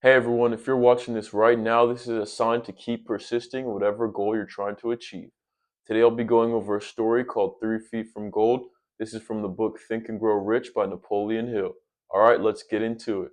Hey everyone, if you're watching this right now, this is a sign to keep persisting in whatever goal you're trying to achieve. Today I'll be going over a story called 3 Feet from Gold. This is from the book Think and Grow Rich by Napoleon Hill. Alright, let's get into it.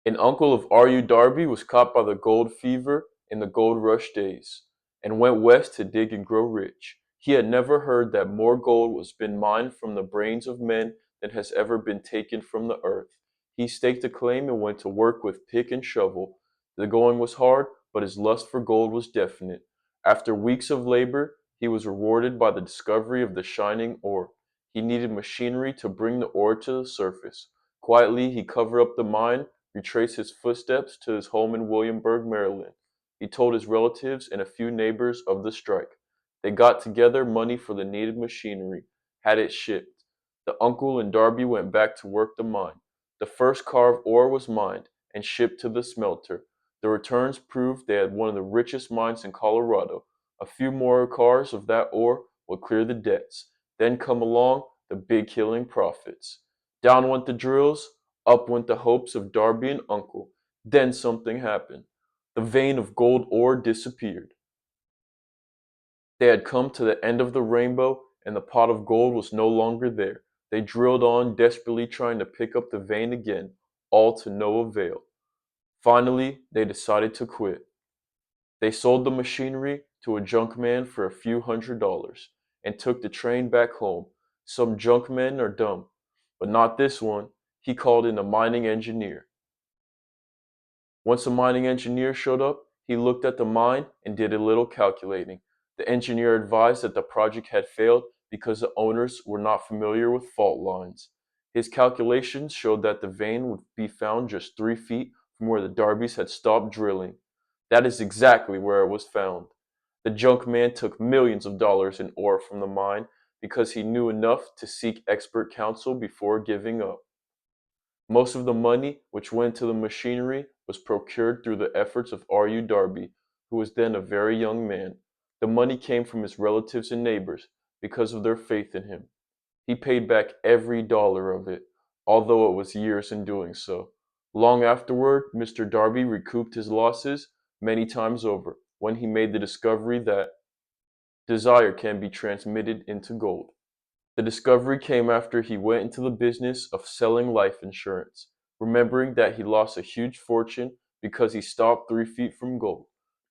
An uncle of R.U. Darby was caught by the gold fever in the gold rush days and went west to dig and grow rich. He had never heard that more gold was been mined from the brains of men than has ever been taken from the earth. He staked a claim and went to work with pick and shovel. The going was hard, but his lust for gold was definite. After weeks of labor, he was rewarded by the discovery of the shining ore. He needed machinery to bring the ore to the surface. Quietly, he covered up the mine, retraced his footsteps to his home in Williamsburg, Maryland. He told his relatives and a few neighbors of the strike. They got together money for the needed machinery, had it shipped. The uncle and Darby went back to work the mine. The first car of ore was mined and shipped to the smelter. The returns proved they had one of the richest mines in Colorado. A few more cars of that ore would clear the debts. Then come along the big killing profits. Down went the drills, up went the hopes of Darby and Uncle. Then something happened. The vein of gold ore disappeared. They had come to the end of the rainbow, and the pot of gold was no longer there. They drilled on, desperately trying to pick up the vein again, all to no avail. Finally, they decided to quit. They sold the machinery to a junk man for a few $100s and took the train back home. Some junk men are dumb, but not this one. He called in a mining engineer. Once a mining engineer showed up, he looked at the mine and did a little calculating. The engineer advised that the project had failed because the owners were not familiar with fault lines. His calculations showed that the vein would be found just 3 feet from where the Darbys had stopped drilling. That is exactly where it was found. The junk man took millions of dollars in ore from the mine because he knew enough to seek expert counsel before giving up. Most of the money which went to the machinery was procured through the efforts of R.U. Darby, who was then a very young man. The money came from his relatives and neighbors because of their faith in him. He paid back every dollar of it, although it was years in doing so. Long afterward, Mr. Darby recouped his losses many times over when he made the discovery that desire can be transmitted into gold. The discovery came after he went into the business of selling life insurance, remembering that he lost a huge fortune because he stopped 3 feet from gold.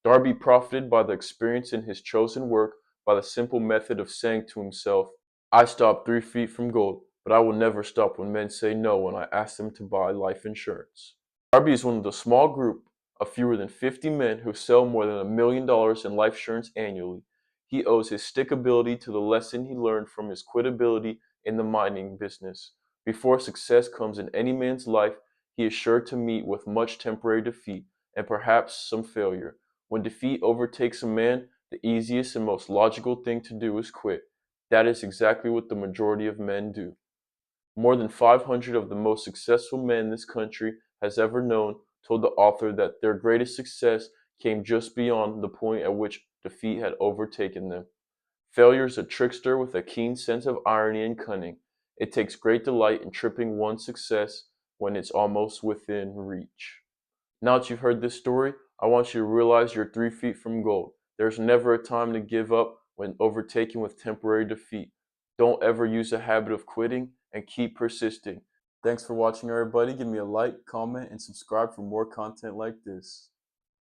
Darby profited by the experience in his chosen work by the simple method of saying to himself, I stopped 3 feet from gold, but I will never stop when men say no when I ask them to buy life insurance. Darby is one of the small group of fewer than 50 men who sell more than $1 million in life insurance annually. He owes his stickability to the lesson he learned from his quitability in the mining business. Before success comes in any man's life, he is sure to meet with much temporary defeat and perhaps some failure. When defeat overtakes a man, the easiest and most logical thing to do is quit. That is exactly what the majority of men do. More than 500 of the most successful men this country has ever known told the author that their greatest success came just beyond the point at which defeat had overtaken them. Failure is a trickster with a keen sense of irony and cunning. It takes great delight in tripping one's success when it's almost within reach. Now that you've heard this story, I want you to realize you're 3 feet from gold. There's never a time to give up when overtaken with temporary defeat. Don't ever use a habit of quitting and keep persisting. Thanks for watching, everybody. Give me a like, comment, and subscribe for more content like this.